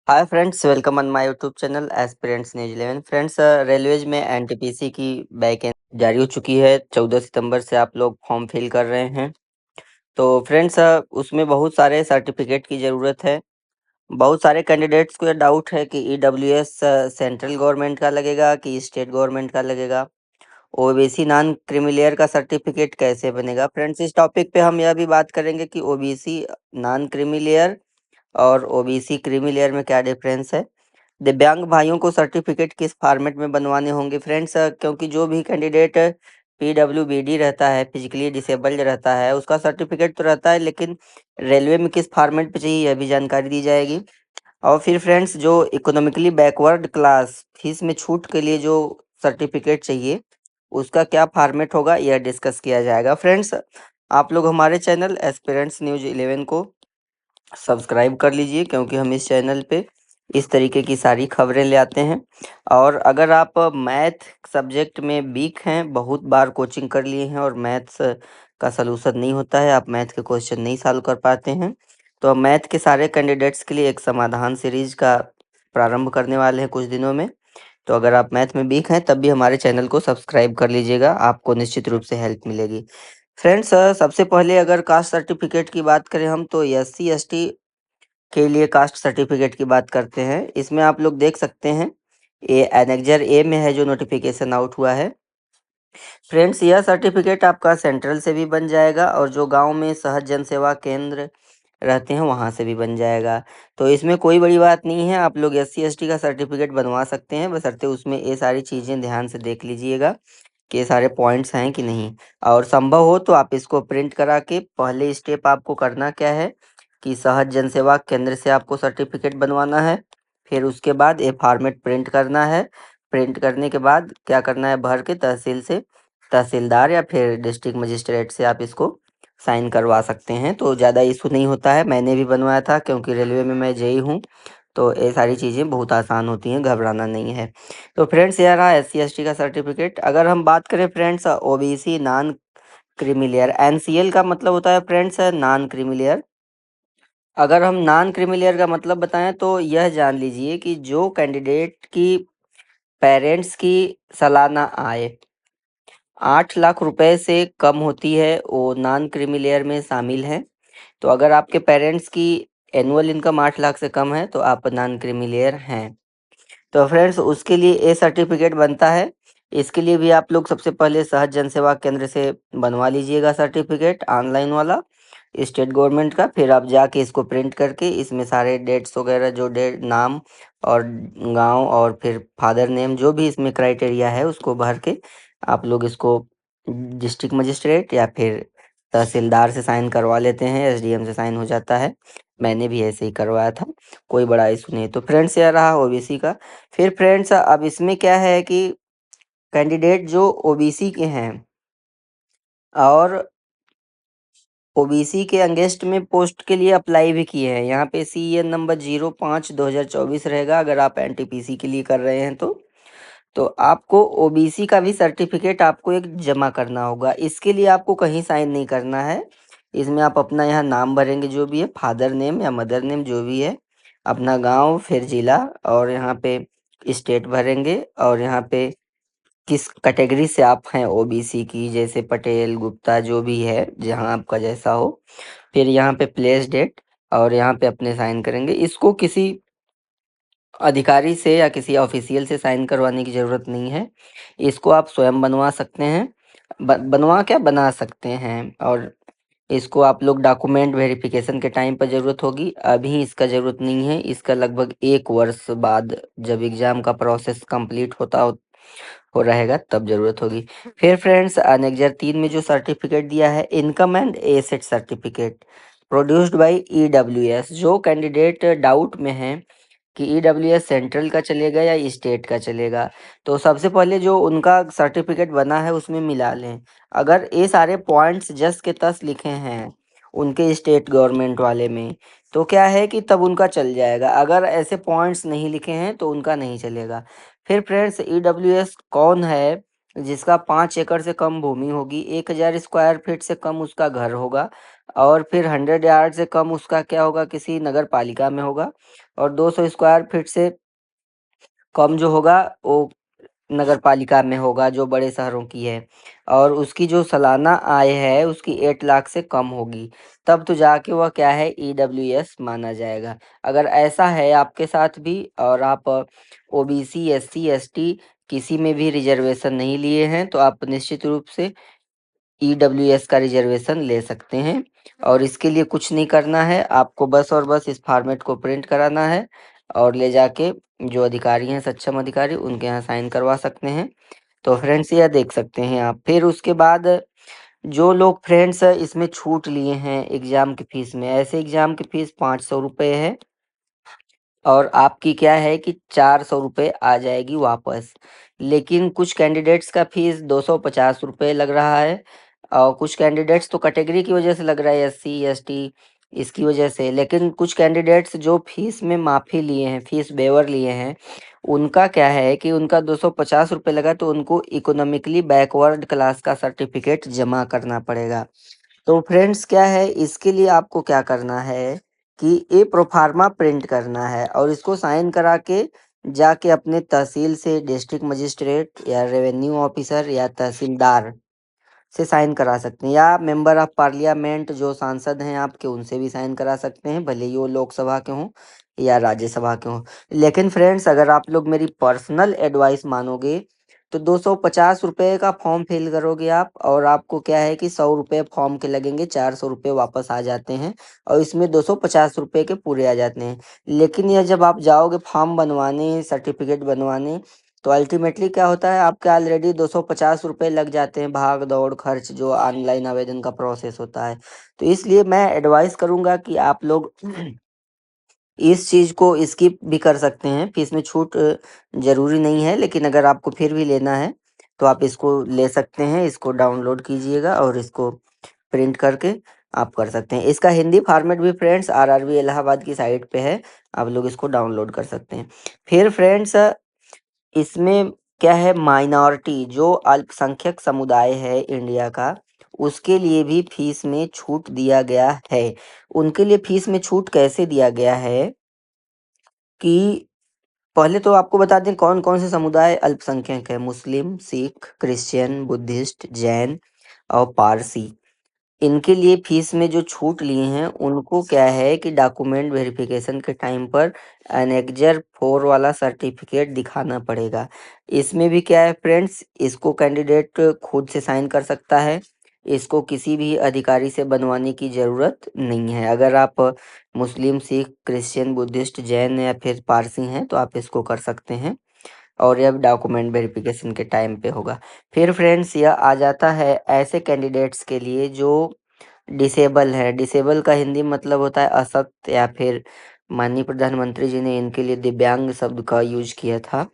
Hi friends, welcome on my YouTube channel aspirants news 11। Friends, railways में NTPC की vacancy जारी हो चुकी है। 14 सितंबर से आप लोग फॉर्म फिल कर रहे हैं। तो फ्रेंड्स, उसमें बहुत सारे सर्टिफिकेट की ज़रूरत है। बहुत सारे कैंडिडेट्स को ये डाउट है कि ईडब्ल्यूएस सेंट्रल गवर्नमेंट का लगेगा कि स्टेट गवर्नमेंट का लगेगा। ओबीसी नॉन क्रीमिलियर का सर्टिफिकेट कैसे बनेगा। फ्रेंड्स, इस टॉपिक पे हम यह भी बात करेंगे कि ओबीसी नॉन क्रीमिलियर और ओबीसी क्रीमी लेयर में क्या डिफरेंस है। दिव्यांग भाइयों को सर्टिफिकेट किस फॉर्मेट में बनवाने होंगे। फ्रेंड्स, क्योंकि जो भी कैंडिडेट पीडब्ल्यूबीडी रहता है, फिजिकली डिसेबल्ड रहता है, उसका सर्टिफिकेट तो रहता है, लेकिन रेलवे में किस फॉर्मेट पे चाहिए यह भी जानकारी दी जाएगी। और फिर फ्रेंड्स, जो इकोनॉमिकली बैकवर्ड क्लास फीस में छूट के लिए जो सर्टिफिकेट चाहिए उसका क्या फॉर्मेट होगा यह डिस्कस किया जाएगा। फ्रेंड्स, आप लोग हमारे चैनल एस्पिरेंट्स न्यूज 11 को सब्सक्राइब कर लीजिए, क्योंकि हम इस चैनल पे इस तरीके की सारी खबरें ले आते हैं। और अगर आप मैथ सब्जेक्ट में वीक हैं, बहुत बार कोचिंग कर लिए हैं और मैथ्स का सलूशन नहीं होता है, आप मैथ के क्वेश्चन नहीं सॉल्व कर पाते हैं, तो हम मैथ के सारे कैंडिडेट्स के लिए एक समाधान सीरीज का प्रारंभ करने वाले हैं कुछ दिनों में। तो अगर आप मैथ में वीक हैं तब भी हमारे चैनल को सब्सक्राइब कर लीजिएगा, आपको निश्चित रूप से हेल्प मिलेगी। फ्रेंड्स, सबसे पहले अगर कास्ट सर्टिफिकेट की बात करें हम, तो एससी एसटी के लिए कास्ट सर्टिफिकेट की बात करते हैं। इसमें आप लोग देख सकते हैं, ये एनेक्जर ए में है जो नोटिफिकेशन आउट हुआ है। फ्रेंड्स, यह सर्टिफिकेट आपका सेंट्रल से भी बन जाएगा और जो गांव में सहज जन सेवा केंद्र रहते हैं वहां से भी बन जाएगा। तो इसमें कोई बड़ी बात नहीं है, आप लोग एससी एसटी का सर्टिफिकेट बनवा सकते हैं, बशर्ते उसमें ये सारी चीज़ें ध्यान से देख लीजिएगा कि ये सारे पॉइंट्स हैं कि नहीं। और संभव हो तो आप इसको प्रिंट करा के, पहले स्टेप आपको करना क्या है कि सहज जन सेवा केंद्र से आपको सर्टिफिकेट बनवाना है। फिर उसके बाद ये फॉर्मेट प्रिंट करना है। प्रिंट करने के बाद क्या करना है, भर के तहसील से, तहसीलदार या फिर डिस्ट्रिक्ट मजिस्ट्रेट से आप इसको साइन करवा सकते हैं। तो ज़्यादा इशू नहीं होता है, मैंने भी बनवाया था क्योंकि रेलवे में मैं जेई हूँ। तो ये सारी चीज़ें बहुत आसान होती हैं, घबराना नहीं है। तो फ्रेंड्स, यह रहा एससी एसटी का सर्टिफिकेट। अगर हम बात करें friends, OBC non creamy layer, NCL का मतलब होता है फ्रेंड्स नॉन क्रीमिलियर। अगर हम नॉन क्रीमिलियर का मतलब बताएं तो यह जान लीजिए कि जो कैंडिडेट की पेरेंट्स की सालाना आय 8 लाख रुपए से कम होती है वो नॉन क्रीमिलियर में शामिल है। तो अगर आपके पेरेंट्स की एनुअल इनकम 8 लाख से कम है तो आप नॉन क्रीमिलियर हैं। तो फ्रेंड्स, उसके लिए ए सर्टिफिकेट बनता है। इसके लिए भी आप लोग सबसे पहले सहज जन सेवा केंद्र से बनवा लीजिएगा सर्टिफिकेट, ऑनलाइन वाला, स्टेट गवर्नमेंट का। फिर आप जाके इसको प्रिंट करके इसमें सारे डेट्स वगैरह, जो डेट, नाम और गांव और फिर फादर नेम, जो भी इसमें क्राइटेरिया है उसको भर के आप लोग इसको डिस्ट्रिक्ट मजिस्ट्रेट या फिर तहसीलदार से साइन करवा लेते हैं, एसडीएम से साइन हो जाता है। मैंने भी ऐसे ही करवाया था, कोई बड़ा इशू नहीं। तो फ्रेंड्स, यह रहा ओबीसी का। फिर फ्रेंड्स, अब इसमें क्या है कि कैंडिडेट जो ओबीसी के हैं और ओबीसी के अगेंस्ट में पोस्ट के लिए अप्लाई भी किए हैं, यहाँ पे सीएन नंबर 05/2024 रहेगा अगर आप एनटीपीसी के लिए कर रहे हैं तो आपको ओबीसी का भी सर्टिफिकेट आपको एक जमा करना होगा। इसके लिए आपको कहीं साइन नहीं करना है। इसमें आप अपना यहाँ नाम भरेंगे, जो भी है, फादर नेम या मदर नेम जो भी है, अपना गांव, फिर जिला, और यहाँ पे स्टेट भरेंगे, और यहाँ पे किस कैटेगरी से आप हैं ओबीसी की, जैसे पटेल, गुप्ता, जो भी है, जहाँ आपका जैसा हो। फिर यहाँ पे प्लेस डेट, और यहाँ पे अपने साइन करेंगे। इसको किसी अधिकारी से या किसी ऑफिशियल से साइन करवाने की ज़रूरत नहीं है, इसको आप स्वयं बनवा सकते हैं। बनवा क्या, बना सकते हैं। और इसको आप लोग डॉक्यूमेंट वेरिफिकेशन के टाइम पर ज़रूरत होगी, अभी इसका ज़रूरत नहीं है। इसका लगभग 1 वर्ष बाद, जब एग्ज़ाम का प्रोसेस कंप्लीट हो रहेगा, तब ज़रूरत होगी। फिर फ्रेंड्स, अनेक्जर 3 में जो सर्टिफिकेट दिया है, income and asset certificate produced by EWS. जो कैंडिडेट डाउट में है कि ईडब्ल्यूएस सेंट्रल का चलेगा या स्टेट का चलेगा, तो सबसे पहले जो उनका सर्टिफिकेट बना है उसमें मिला लें। अगर ये सारे पॉइंट्स जस के तस लिखे हैं उनके स्टेट गवर्नमेंट वाले में, तो क्या है कि तब उनका चल जाएगा। अगर ऐसे पॉइंट्स नहीं लिखे हैं तो उनका नहीं चलेगा। फिर फ्रेंड्स, ईडब्ल्यूएस कौन है जिसका 5 एकड़ से कम भूमि होगी, 1000 स्क्वायर फीट से कम उसका घर होगा, और फिर 100 यार्ड से कम उसका क्या होगा, किसी नगर पालिका में होगा, और 200 स्क्वायर फीट से कम जो होगा वो नगर पालिका में होगा, जो बड़े शहरों की है। और उसकी जो सालाना आय है उसकी 8 लाख से कम होगी, तब तो जाके वह क्या है, ईडब्ल्यूएस माना जाएगा। अगर ऐसा है आपके साथ भी और आप ओबीसी, एससी, एसटी किसी में भी रिजर्वेशन नहीं लिए हैं, तो आप निश्चित रूप से ईडब्ल्यूएस का रिजर्वेशन ले सकते हैं। और इसके लिए कुछ नहीं करना है, आपको बस और बस इस फॉर्मेट को प्रिंट कराना है और ले जाके जो अधिकारी हैं, सक्षम अधिकारी, उनके यहाँ साइन करवा सकते हैं। तो फ्रेंड्स यह देख सकते हैं आप। फिर उसके बाद जो लोग फ्रेंड्स इसमें छूट लिए हैं एग्ज़ाम की फ़ीस में, ऐसे एग्ज़ाम की फ़ीस 500 रुपये है और आपकी क्या है कि 400 रुपये आ जाएगी वापस। लेकिन कुछ कैंडिडेट्स का फीस 250 रुपये लग रहा है और कुछ कैंडिडेट्स तो कैटेगरी की वजह से लग रहा है, एससी एसटी इसकी वजह से। लेकिन कुछ कैंडिडेट्स जो फीस में माफ़ी लिए हैं, फीस वेवर लिए हैं, उनका क्या है कि उनका 250 रुपये लगा, तो उनको इकोनॉमिकली बैकवर्ड क्लास का सर्टिफिकेट जमा करना पड़ेगा। तो फ्रेंड्स क्या है, इसके लिए आपको क्या करना है कि ये प्रोफार्मा प्रिंट करना है और इसको साइन करा के जाके अपने तहसील से डिस्ट्रिक्ट मजिस्ट्रेट या रेवेन्यू ऑफिसर या तहसीलदार से साइन करा सकते हैं, या मेंबर ऑफ पार्लियामेंट जो सांसद हैं आपके, उनसे भी साइन करा सकते हैं, भले ही वो लोकसभा के हों या राज्यसभा के हों। लेकिन फ्रेंड्स अगर आप लोग मेरी पर्सनल एडवाइस मानोगे तो 250 रुपये का फॉर्म फिल करोगे आप, और आपको क्या है कि 100 रुपये फॉर्म के लगेंगे, 400 रुपये वापस आ जाते हैं और इसमें 250 रुपये के पूरे आ जाते हैं। लेकिन यह जब आप जाओगे फॉर्म बनवाने, सर्टिफिकेट बनवाने, तो अल्टीमेटली क्या होता है, आपके ऑलरेडी 250 रुपये लग जाते हैं, भाग दौड़ खर्च जो ऑनलाइन आवेदन का प्रोसेस होता है। तो इसलिए मैं एडवाइस करूंगा कि आप लोग इस चीज़ को स्किप भी कर सकते हैं, फीस में छूट ज़रूरी नहीं है, लेकिन अगर आपको फिर भी लेना है तो आप इसको ले सकते हैं। इसको डाउनलोड कीजिएगा और इसको प्रिंट करके आप कर सकते हैं। इसका हिंदी फॉर्मेट भी फ्रेंड्स आरआरबी इलाहाबाद की साइट पे है, आप लोग इसको डाउनलोड कर सकते हैं। फिर फ्रेंड्स इसमें क्या है, माइनॉरिटी जो अल्पसंख्यक समुदाय है इंडिया का, उसके लिए भी फीस में छूट दिया गया है। उनके लिए फीस में छूट कैसे दिया गया है कि पहले तो आपको बता दें कौन कौन से समुदाय अल्पसंख्यक है। मुस्लिम, सिख, क्रिश्चियन, बुद्धिस्ट, जैन और पारसी। इनके लिए फीस में जो छूट लिए हैं उनको क्या है कि डॉक्यूमेंट वेरिफिकेशन के टाइम पर एनेक्जर 4 वाला सर्टिफिकेट दिखाना पड़ेगा। इसमें भी क्या है फ्रेंड्स, इसको कैंडिडेट खुद से साइन कर सकता है, इसको किसी भी अधिकारी से बनवाने की ज़रूरत नहीं है। अगर आप मुस्लिम, सिख, क्रिश्चियन, बुद्धिस्ट, जैन या फिर पारसी हैं तो आप इसको कर सकते हैं और यह डॉक्यूमेंट वेरिफिकेशन के टाइम पे होगा। फिर फ्रेंड्स यह आ जाता है ऐसे कैंडिडेट्स के लिए जो डिसेबल है। डिसेबल का हिंदी मतलब होता है अशक्त, या फिर माननीय प्रधानमंत्री जी ने इनके लिए दिव्यांग शब्द का यूज किया था।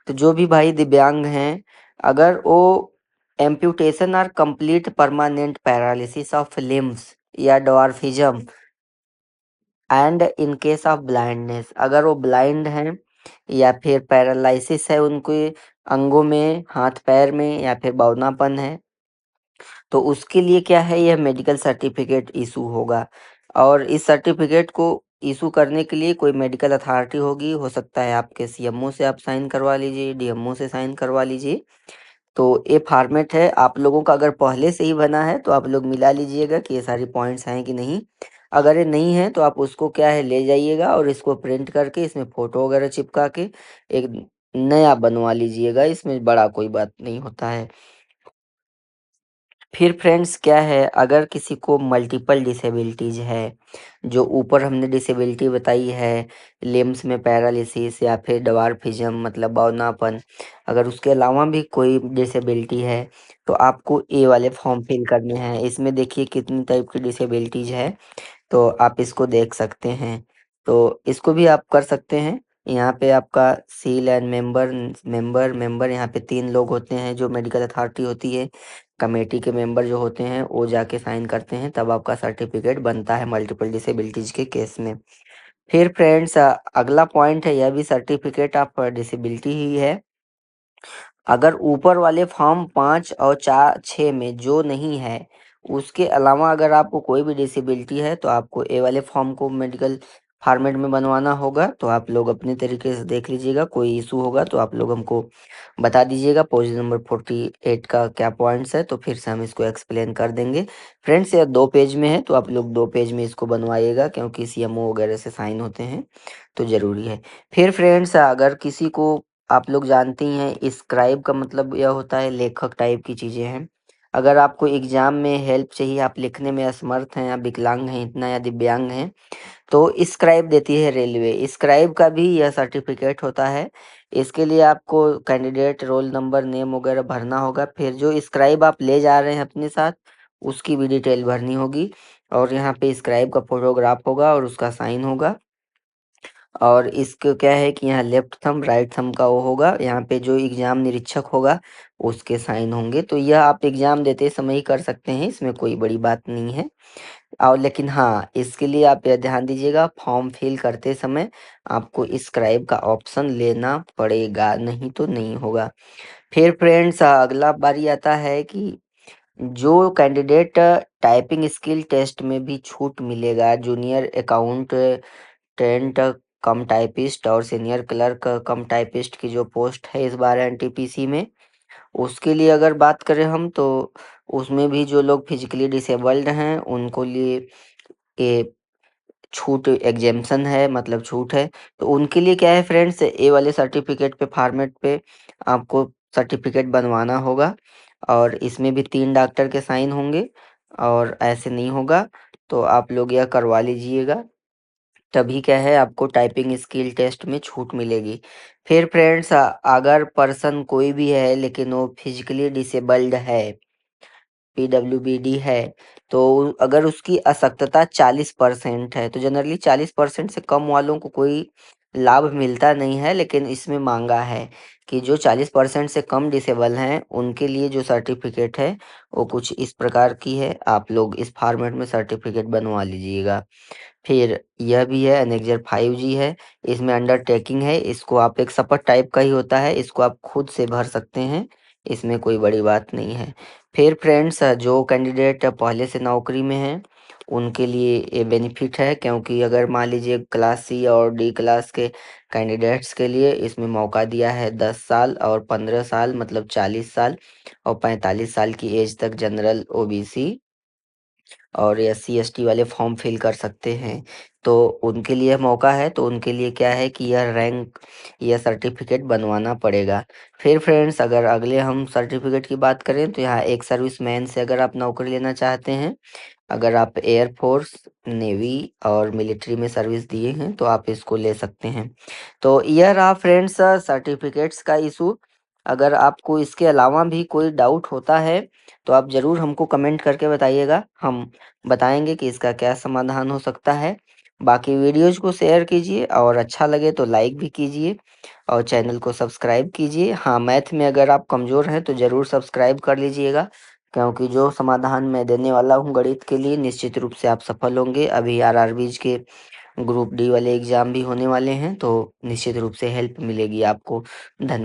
तो जो भी भाई दिव्यांग हैं, अगर वो एम्प्यूटेशन और complete permanent paralysis of limbs या dwarfism and in case of blindness, अगर वो ब्लाइंड हैं या फिर पैरालिसिस है उनके अंगों में, हाथ पैर में, या फिर बौनापन है, तो उसके लिए क्या है, यह मेडिकल सर्टिफिकेट इशू होगा। और इस सर्टिफिकेट को इशू करने के लिए कोई मेडिकल अथॉरिटी होगी, हो सकता है आपके सीएमओ से आप साइन करवा लीजिए, डीएमओ से साइन करवा लीजिए। तो ये फॉर्मेट है, आप लोगों का अगर पहले से ही बना है तो आप लोग मिला लीजिएगा कि ये सारी पॉइंट्स हैं कि नहीं। अगर ये नहीं है तो आप उसको क्या है ले जाइएगा और इसको प्रिंट करके इसमें फ़ोटो वगैरह चिपका के एक नया बनवा लीजिएगा, इसमें बड़ा कोई बात नहीं होता है। फिर फ्रेंड्स क्या है, अगर किसी को मल्टीपल डिसेबिलिटीज़ है, जो ऊपर हमने डिसेबिलिटी बताई है, लिम्स में पैरालिसिस या फिर डवार्फिज्म मतलब बौनापन, अगर उसके अलावा भी कोई डिसेबिलिटी है तो आपको ए वाले फॉर्म फिल करने हैं। इसमें देखिए कितनी टाइप की डिसेबिलिटीज़ है, तो आप इसको देख सकते हैं। तो इसको भी आप कर सकते हैं। यहाँ पे आपका seal and member member member यहाँ पे 3 लोग होते हैं, जो मेडिकल अथॉरिटी होती है, कमेटी के मेंबर जो होते हैं वो जाके साइन करते हैं, तब आपका सर्टिफिकेट बनता है मल्टीपल डिसेबिलिटीज के केस में। फिर फ्रेंड्स अगला पॉइंट है, यह भी सर्टिफिकेट ऑफ डिसेबिलिटी ही है। अगर ऊपर वाले फॉर्म 5 और 4 6 में जो नहीं है, उसके अलावा अगर आपको कोई भी डिसेबिलिटी है तो आपको ए वाले फॉर्म को मेडिकल फॉर्मेट में बनवाना होगा तो आप लोग अपने तरीके से देख लीजिएगा। कोई इशू होगा तो आप लोग हमको बता दीजिएगा। पेज नंबर 48 का क्या पॉइंट्स है तो फिर से हम इसको एक्सप्लेन कर देंगे। फ्रेंड्स यह 2 पेज में है तो आप लोग 2 पेज में इसको बनवाइएगा, क्योंकि सीएमओ वगैरह से साइन होते हैं तो ज़रूरी है। फिर फ्रेंड्स अगर किसी को, आप लोग जानती हैं स्क्राइब का मतलब यह होता है लेखक टाइप की चीज़ें हैं। अगर आपको एग्जाम में हेल्प चाहिए, आप लिखने में असमर्थ हैं या विकलांग हैं इतना या दिव्यांग हैं, तो स्क्राइब देती है रेलवे। स्क्राइब का भी यह सर्टिफिकेट होता है। इसके लिए आपको कैंडिडेट रोल नंबर नेम वगैरह भरना होगा। फिर जो स्क्राइब आप ले जा रहे हैं अपने साथ उसकी भी डिटेल भरनी होगी, और यहाँ पे स्क्राइब का फोटोग्राफ होगा और उसका साइन होगा। और इसको क्या है कि यहाँ लेफ्ट थंब राइट थंब का वो होगा, यहाँ पे जो एग्जाम निरीक्षक होगा उसके साइन होंगे। तो यह आप एग्जाम देते समय ही कर सकते हैं, इसमें कोई बड़ी बात नहीं है। और लेकिन हाँ, इसके लिए आप यह ध्यान दीजिएगा फॉर्म फिल करते समय आपको स्क्राइब का ऑप्शन लेना पड़ेगा, नहीं तो नहीं होगा। फिर फ्रेंड्स अगला बारी आता है कि जो कैंडिडेट टाइपिंग स्किल टेस्ट में भी छूट मिलेगा, जूनियर अकाउंटेंट कम टाइपिस्ट और सीनियर क्लर्क कम टाइपिस्ट की जो पोस्ट है इस बार एनटीपीसी में, उसके लिए अगर बात करें हम तो उसमें भी जो लोग फिजिकली डिसेबल्ड हैं उनको लिए ये छूट एग्जेम्पशन है, मतलब छूट है। तो उनके लिए क्या है फ्रेंड्स, ए वाले सर्टिफिकेट पे फॉर्मेट पे आपको सर्टिफिकेट बनवाना होगा, और इसमें भी 3 डॉक्टर के साइन होंगे, और ऐसे नहीं होगा तो आप लोग यह करवा लीजिएगा। तभी क्या है आपको टाइपिंग स्किल टेस्ट में छूट मिलेगी। फिर फ्रेंड्स अगर पर्सन कोई भी है लेकिन वो फिजिकली डिसेबल्ड है, पीडब्ल्यूबीडी है, तो अगर उसकी अशक्तता 40% है तो जनरली 40% से कम वालों को कोई लाभ मिलता नहीं है, लेकिन इसमें मांगा है कि जो 40% से कम डिसेबल हैं उनके लिए जो सर्टिफिकेट है वो कुछ इस प्रकार की है। आप लोग इस फॉर्मेट में सर्टिफिकेट बनवा लीजिएगा। फिर यह भी है एनेक्जर 5G है, इसमें अंडरटेकिंग है, इसको आप एक शपथ टाइप का ही होता है, इसको आप खुद से भर सकते हैं, इसमें कोई बड़ी बात नहीं है। फिर फ्रेंड्स जो कैंडिडेट पहले से नौकरी में हैं उनके लिए ये बेनिफिट है, क्योंकि अगर मान लीजिए क्लास सी और डी क्लास के कैंडिडेट्स के लिए इसमें मौका दिया है 10 साल और 15 साल मतलब 40 साल और 45 साल की एज तक जनरल ओबीसी और SC ST वाले फॉर्म फिल कर सकते हैं। तो उनके लिए मौका है, तो उनके लिए क्या है कि यह रैंक, यह सर्टिफिकेट बनवाना पड़ेगा। फिर फ्रेंड्स अगर अगले हम सर्टिफिकेट की बात करें तो यहाँ एक सर्विसमैन से अगर आप नौकरी लेना चाहते हैं, अगर आप एयरफोर्स, नेवी और मिलिट्री में सर्विस दिए हैं तो आप इसको ले सकते हैं। तो यह रहा फ्रेंड्स सर्टिफिकेट्स का इशू। अगर आपको इसके अलावा भी कोई डाउट होता है तो आप ज़रूर हमको कमेंट करके बताइएगा, हम बताएंगे कि इसका क्या समाधान हो सकता है। बाकी वीडियोज़ को शेयर कीजिए और अच्छा लगे तो लाइक भी कीजिए और चैनल को सब्सक्राइब कीजिए। हाँ, मैथ में अगर आप कमज़ोर हैं तो ज़रूर सब्सक्राइब कर लीजिएगा, क्योंकि जो समाधान मैं देने वाला हूँ गणित के लिए निश्चित रूप से आप सफल होंगे। अभी आरआरबीज के ग्रुप डी वाले एग्ज़ाम भी होने वाले हैं तो निश्चित रूप से हेल्प मिलेगी आपको। धन्यवाद।